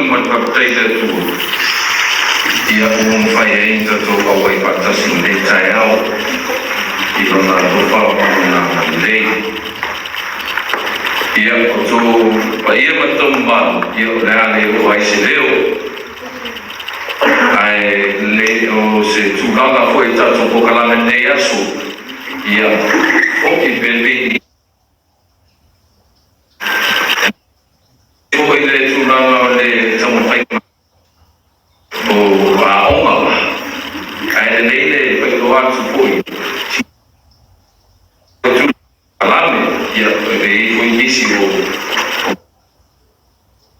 magpapatay na ito. Ia umumfai ainda do away patasin de tayao. Iba na lupa na lei. Ia to ia matumba ia reale o ai se leo. Ai le o se tulaga foi tatu po kalame nei asu. Ia o ki bebi o ile tulaga le tamu fai o aonga ai leile pe do atu foi alame ia pe foi inicio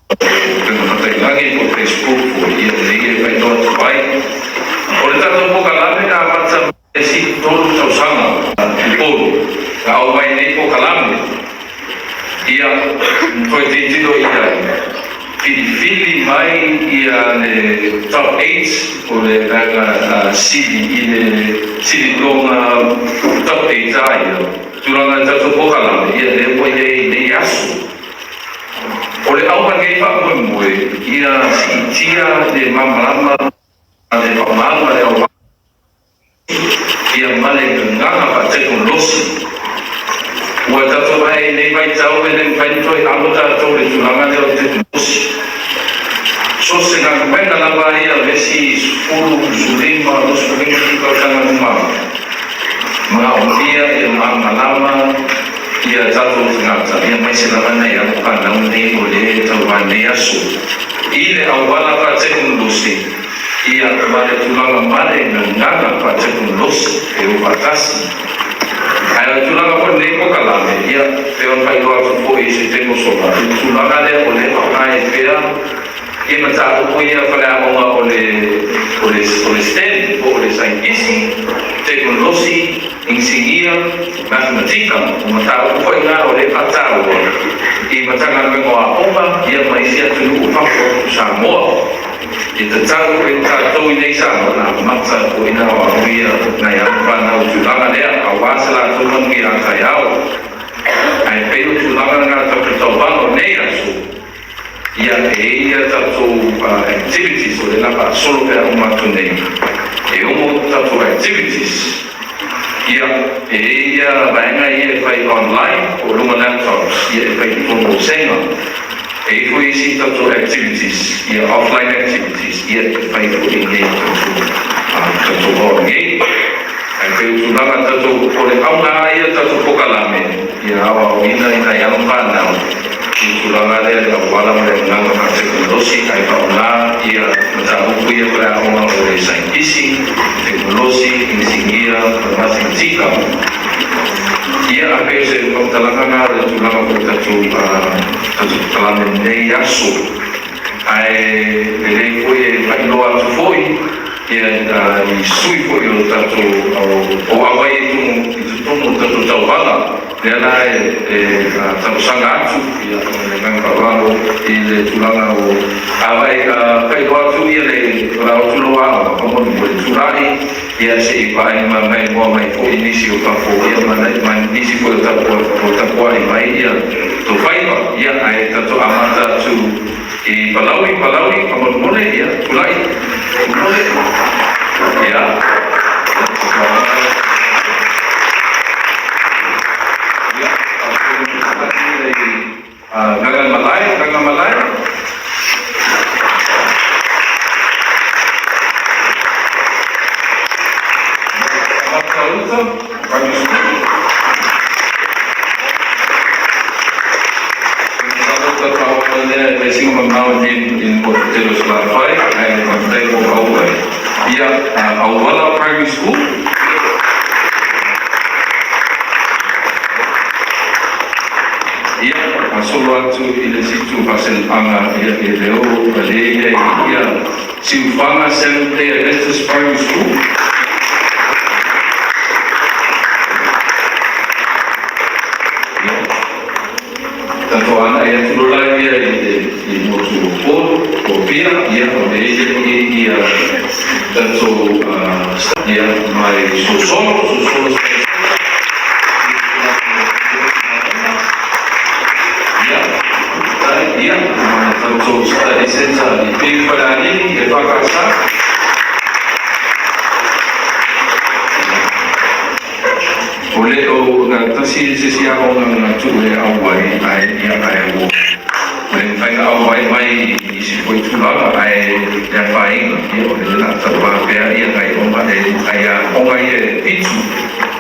o tengangi po Facebook foi ia leile pe do atu vai o le tato po kalame na mata esi todo tau sanga polo ka o vai nei po kalame ia foi titido ia Fili mai ia le top 8 o le raga sili i le sili longa top 8 ia turanga tatu pokala ia le po le asu o le au ngai fa mo ia tia de mamama de mamama le au ia male nganga pa te con losi o tatu mai nei vai tau le vai toi amota to le turanga le te losi so se nga kumenda na ba ia vesi fulu zulima dos kulingi ko kana uma mga ulia ia malama ia tatu ngata ia mai se lama na ia ka na unei o le to vane asu ile awala ka te kundusi ia mare tulanga mare nganga ka te kundusi e o batasi ai tulanga ko nei ko kala ia te on pai lo foi se temo soba tulanga le o le ai pera e mata o ia para uma o STEM o sainisi tecnologia engenharia matemática o mata o foi lá o le patau e mata na mengo a uma ia mais ia tu o papo Samoa e te tau e tatou i nei Samoa na mata o ina o ia na ia pana o tulanga lea a wasala tu mangi a kaiao ai pelo tulanga na tau bango nei asu ia ia tatu activities o le napa solo pe uma tunei e umo tatu activities ia ia vaenga ia fai online o lunga laptops ia fai tono senga e foi isi tatu activities ia offline activities ia fai o inge tatu hornei ai fai tulanga tatu o le aunga ia tatu pokalame ia awa o ina yang panau tulanga le wala mo le nanga ka teknologi ai pa ona ia mata upu ia para ona o le sainisi teknologi engenharia matematika ia ape se kontalanga na le tulanga ko tatu talame nei asu ai le foi pa no atu foi ia i sui foi o tatu o awai tu tatu tauhala Nela tau sanga atu ia ngang kawalo i le tulanga o awai kai watu ia le rao tuloa o komo mo tulani ia se i pai mai mo mai ko inisi o papo ia mai inisi ko tapo ai mai ia to faiva ia ai tatu amata tu i palawi komo mo le ia tulai mole ia Gangan Malay. Awala Primary School. Solo atu i le situ pasel anga ia e leo ia ia siufanga Seventh Day Adventist Primary School tanto ana ia tulula ia i motu polo o pia ia o ia tanto ia mai sosolo ia tanto study center tu e au wai ai ia ai o me fai au wai mai I si foi tu lava ai ia fai ia o le na ta wa pe ia ngai o ma e ai a o ngai e pitu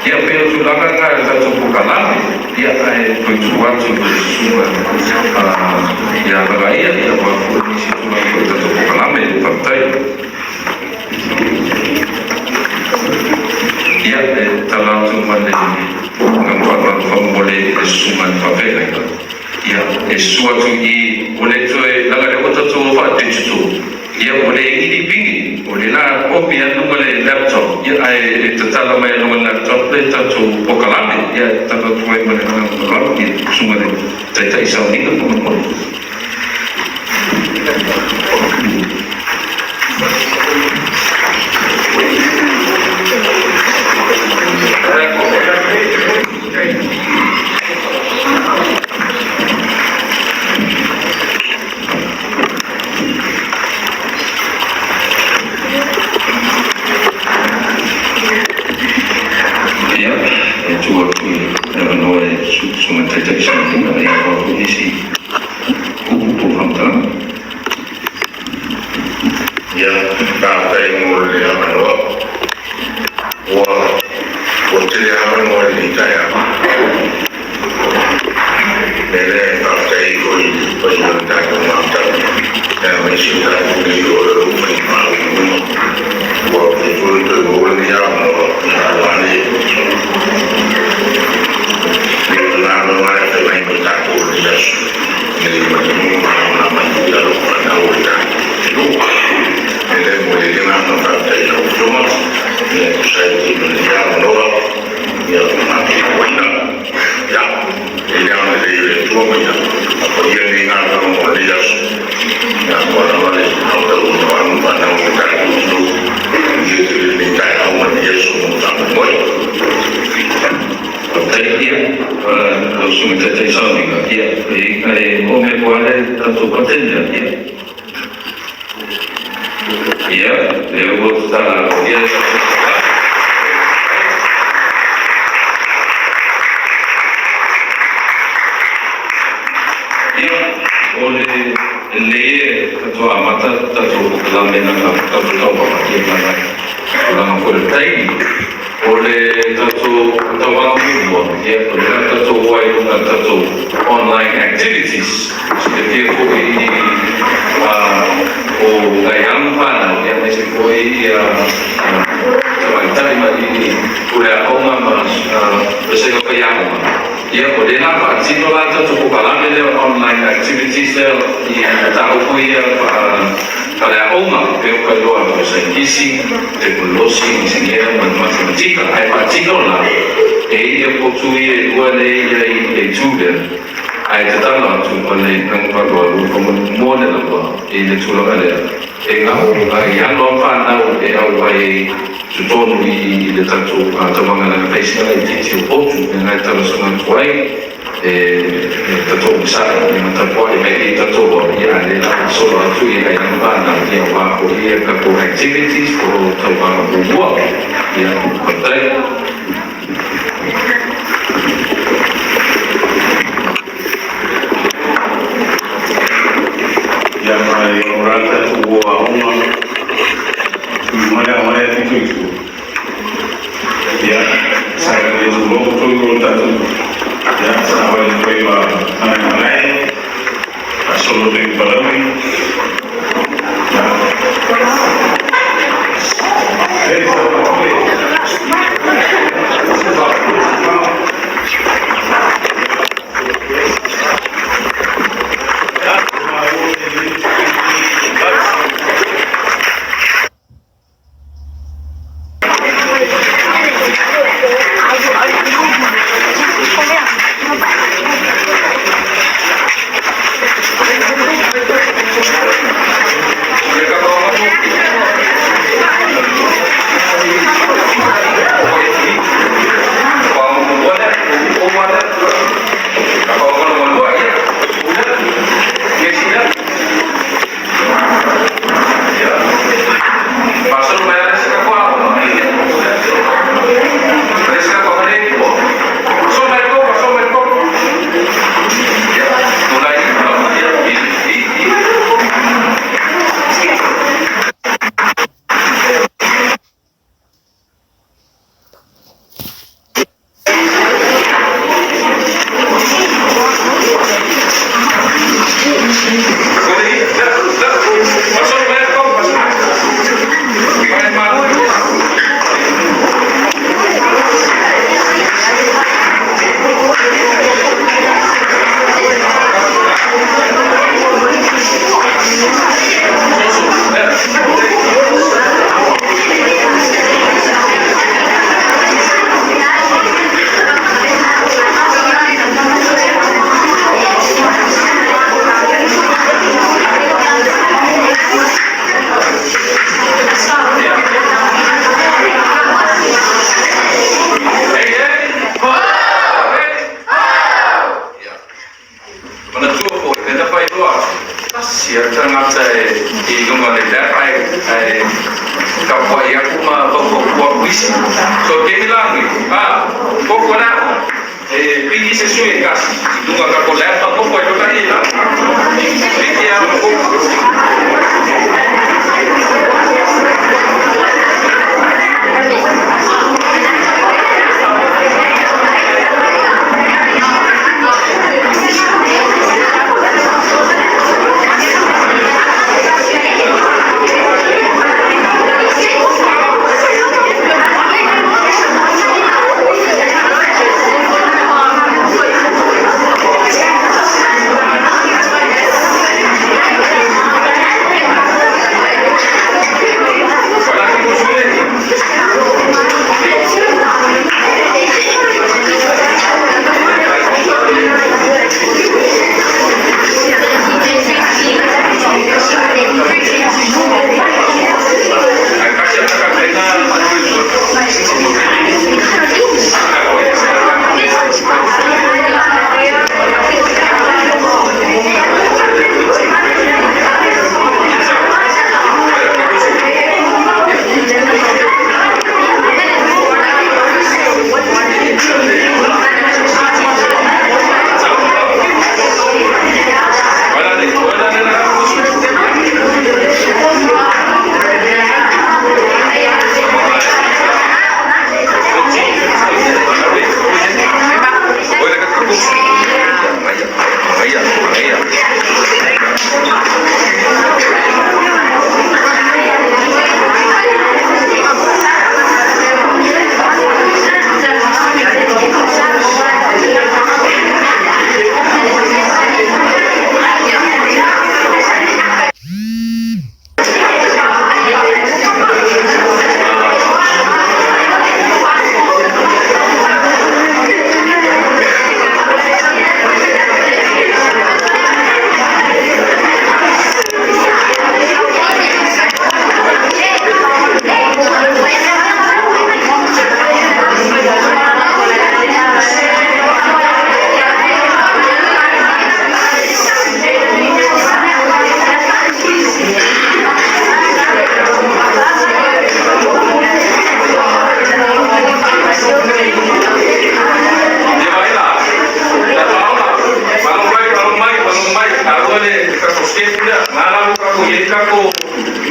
ia pe tu lava ka ta tu ko kalame ia ai foi tu wa tu su ia la ia wa ko ni si tu lava ta tu ko kalame pa tai ia e talatu mane ngam pa mole e suman pa vele ia e suatu I ole toe laga le ota tu fa digital ia ole I di pingi ole na copy anu male laptop ia ai e tala mai no laptop le tatu pokalame ia tatu tu mai mane ngam ia sumane tai tai sa ni ko mo nga sa ilungan ni Dapay ay kapwa iya kuma pagkukuha wisi. So kami lang kung wala pili sa suya kasi ilungan ka ko lahat ang kukuha ito kanila. Hindi ang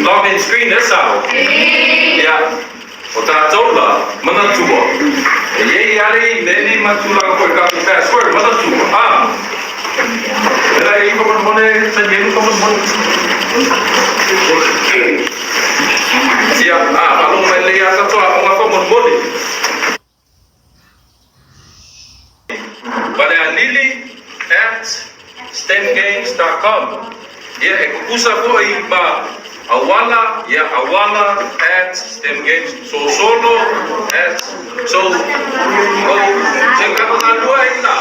login screen essa. Ya. Outra tola, mana tubo. Ye yari neni matula ko ka password mana tubo. Era aí como mone, também como mone. Ya, kalau mele ya satu apa como mone. Pada lily@stemgames.com. Ya, usa ko ay ba awala @stemgames solo so jengkalo dua ina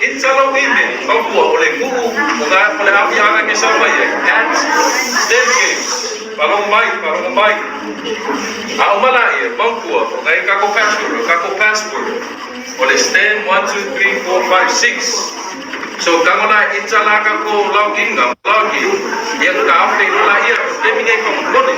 insalo email bawa oleh guru oleh api akan sama ya @stemgames balong baik awala ya bangku oleh kako password oleh stem 1 2 3 4 5 6. So kamu na insala ka ko login yang ka update la iya demi ko boleh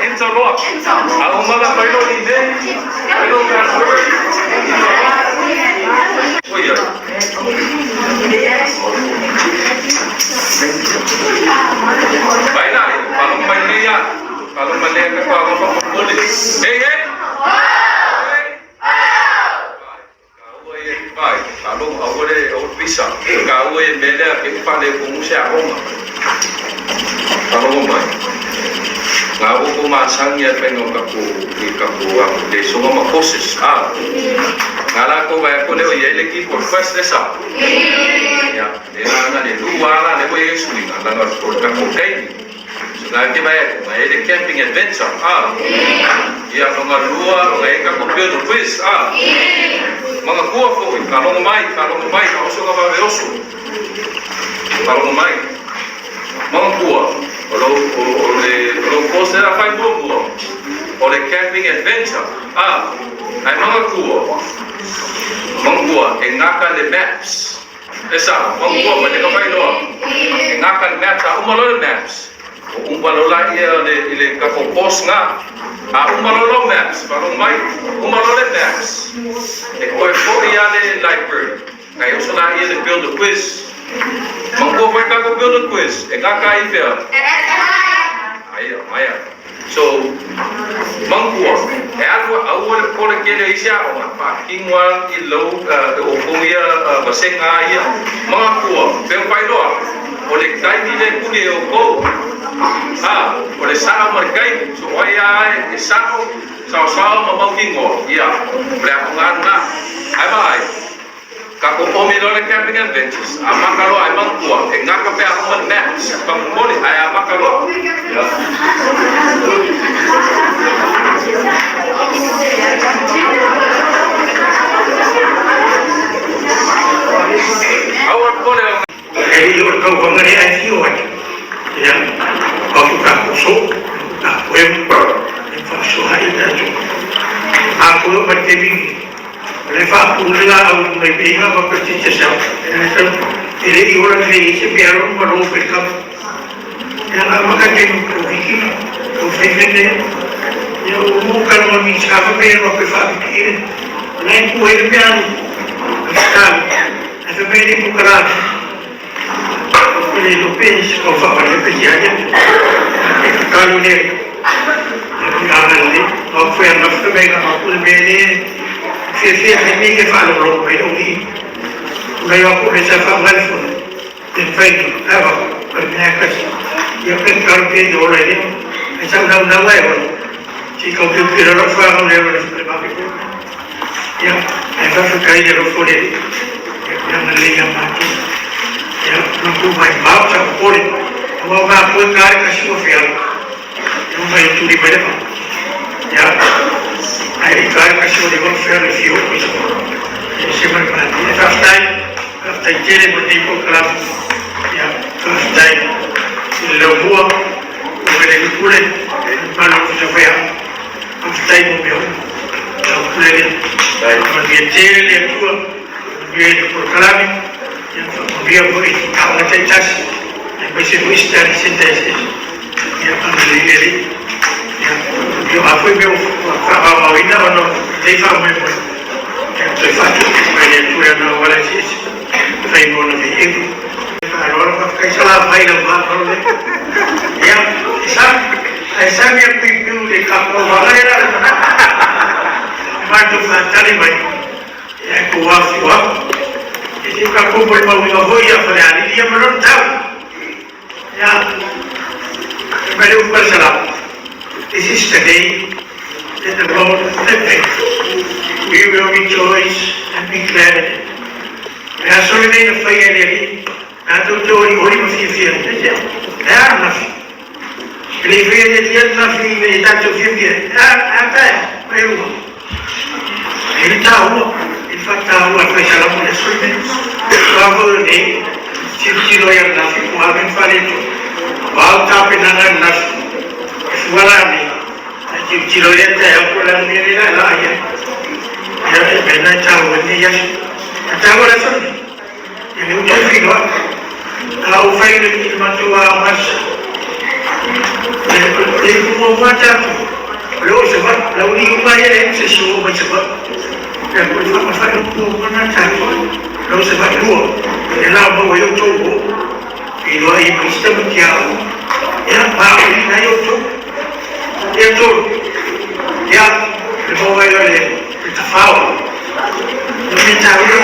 Interlock. Ako mga kayo hindi. Kayo password. Kuya. Baiklah, kalau melihat ka pa ako pa. Hey, hey! awe mele ke fale kumusha oma kalau mai ngau ko masangnya pengo kapu aku de so ma koses ngala ko ba ko le yele ki por first esa ya era na de luara de boye sui ngala no por ka ko kai la ke ba de camping adventure ya no ngalua ngai ka ko pio quiz mga kuwa ko kalau mai ka so ka ba veoso kalau mai mga kuwa o course era fai buo o le camping adventure ai mga kuwa e ngaka le maps esa mga kuwa ba ka fai lo e ngaka le maps umalo le maps umalo la ile ka ko post nga umalo lo maps parang mai umalo le maps e ko ia le library kaya so la ia le build a quiz mangko vai ka ko build a quiz e ngaka i fel Maya. So, mangkuwa. Awal ko na kaya isya o pakingwal ilaw o kuya basenga iya mga kuwa. Pero pailo o le kai nile kuni o ko. O le sao markai. So waya sao mamangkingo. Iya. Ble ako nga na. Ay bay. Kako pomilo le camping adventures. Amakalo ay mangkuwa. E nga kape ako man maps. Pangmuli ay amakalo. Awak boleh. Jadi orang mengenai ICU aja, ya. Kalau tak kusuk, tak wemper, infasuai dan juga. Aku bertemu. Lepas pulang aku mereka bekerja sesat. Jadi orang ini sebiarun baru berkam. Yang lama kan dia berfikir, ya bukan orang siapa yang berfikir. Lain kue yang sekarang, ada beri bukan. Ini lupis kau faham lebih aja. Kalau ni, kalau ni, aku yang nafsu mereka aku lebih Sisi ini kita lalu berdoa. Mereka aku bisa faham pun. Infak, apa perniagaan. Yang kan kerja orang ini, macam nama apa? Jika kita tidak faham level seperti itu, ya, kita sekali jadi boleh. Yang lain mati. Ya, mampu baik maaf tak boleh. Mau mampu kari kasih ofisial. Yang baik itu di mana? Ya. Ai kari kasih di ofisial review itu. Semua mati. First time jadi bertipu kelas. Ya, first time. Lebuah, boleh kulit, malu supaya first time mobil. Kulit. Kalau dia jadi lebuah, dia di kelas. Dia boleh kalau cecas, masih boleh cari sintesis. Yang ambil ini, yang apa yang kalau ini orang dia faham apa. Yang terfatu, banyak tu yang awal sih, saya mau lebih itu. Kalau orang pakai salah baik dalam hal ni, yang saya yang pimpin di kapal mana ya? Macam cari baik, yang kuat. Jadi kalau boleh mau ya pada hari dia belum tahu. Ya, baru bersalam. This is the day that the Lord has made. We will rejoice and be glad. Ya, soalnya ini faya ini, atau jauh hari masih fian saja. Ya, masih. Kalau fian dia masih ini tak jauh fian. Apa? Baru. Ini tahu. Tahu apa salam oleh suami. Kalau ni ciri yang nasi kuamin pada itu, bau tapi nangan nasi. Suara ni ciri yang saya pulang ni lah ya. Ya benar tahu ni ya. Tahu lah suami. Ini udah fikir. Kalau fikir ni macam apa? Ini macam lalu sebab lalu ni upaya yang sesuatu macam yang bersama saya itu pernah cari lalu sebab dua dalam bawa yang coba itu ayat Kristen berjauh yang bawa ini ayat coba yang coba yang bawa oleh terfawal ini cari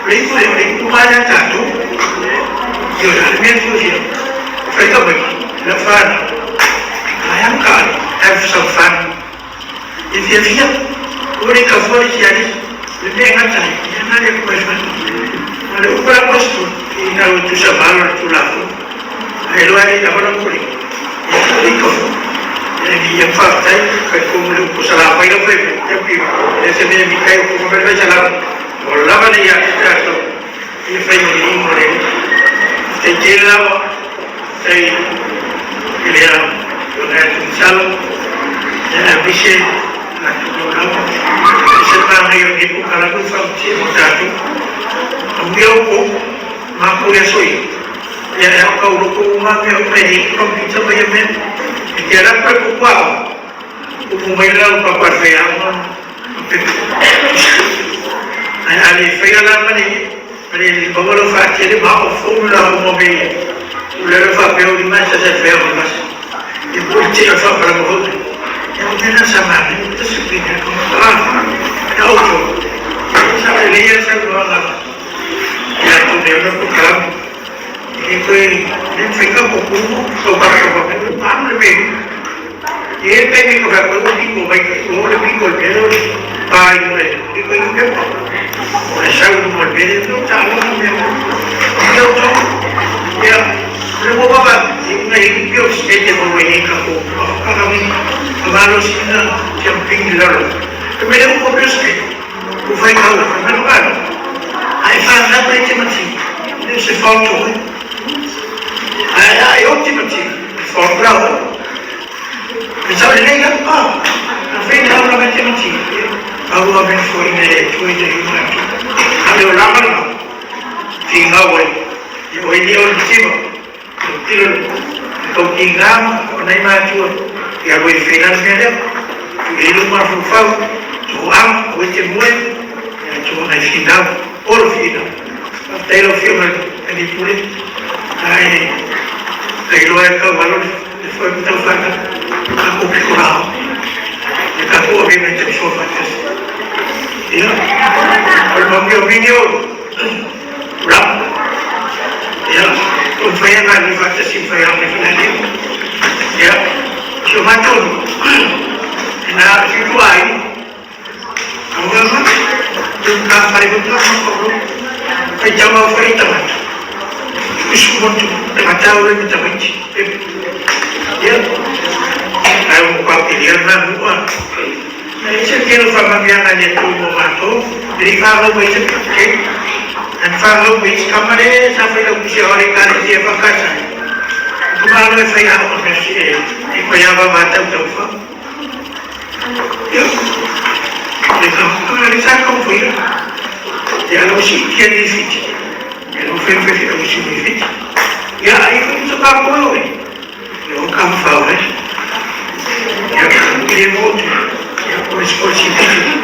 lingkup mana jatuh Yo alimento you. The fun. I am God. Have some fun. If you're here, what is the first year? The day I time, another question. When the Upper was to Samal to Lafu, I learned about a putting. And he in fact, I come to Pusala, my favorite. There's a name Mikael Kumabesalam, or Lavani Yakato, if I know him already. They tell them, say, William, you have to sell, and I wish it not to go down. I said, I'm going to go from Chimotato. I'm going to Makuya Soy. They are called Kumaka, from Pizza by a man. They are not Papa. Umela Papa Fayama. And I feel money. But it is over of actually about formula of mobile. Let us have the match as a fair of us. You put it off from a hood. And then a summer, discipline, and also, some layers of one of that to never come. If we didn't think of a pool, so far from a family. Yet, I think of a people like all the people by the way, because you get I shall not be able to tell you. Yeah, the woman in your state of away, Malos jumping level. The middle of your state, who find out from the man. I found that intimacy. This is found to it. I optimacy for brother. It's a later part. I think how of intimacy. I will have been for in a human. I will remember seeing how you will be on the table. Talking now, when I'm at you, you are with finance media. You look more from far to am with the moon and to my feet down, all of you. After of human and it put it, I like a valor, the first of Faka, I hope you now. You can go in and show for this. Yeah, from your video, rap. Yeah, don't find out if I just if I am if yeah, so my told and now if you do I'm going to come for I jump out for it. You should want to the Matao with the witch. Yeah, I will copy the other one. It's a deal from a young and a two tomato, the follow with a cake, and follow which company, something of the Shorikan of a cousin. Tomorrow, if I have a machine, if I have a matter of fun. Yes, it's a comfort. They are no sheep, can be fit. They don't feel fit, they should be fit. Yeah, I think it's a back away. You don't come forward. You can't be able to. Responsibility.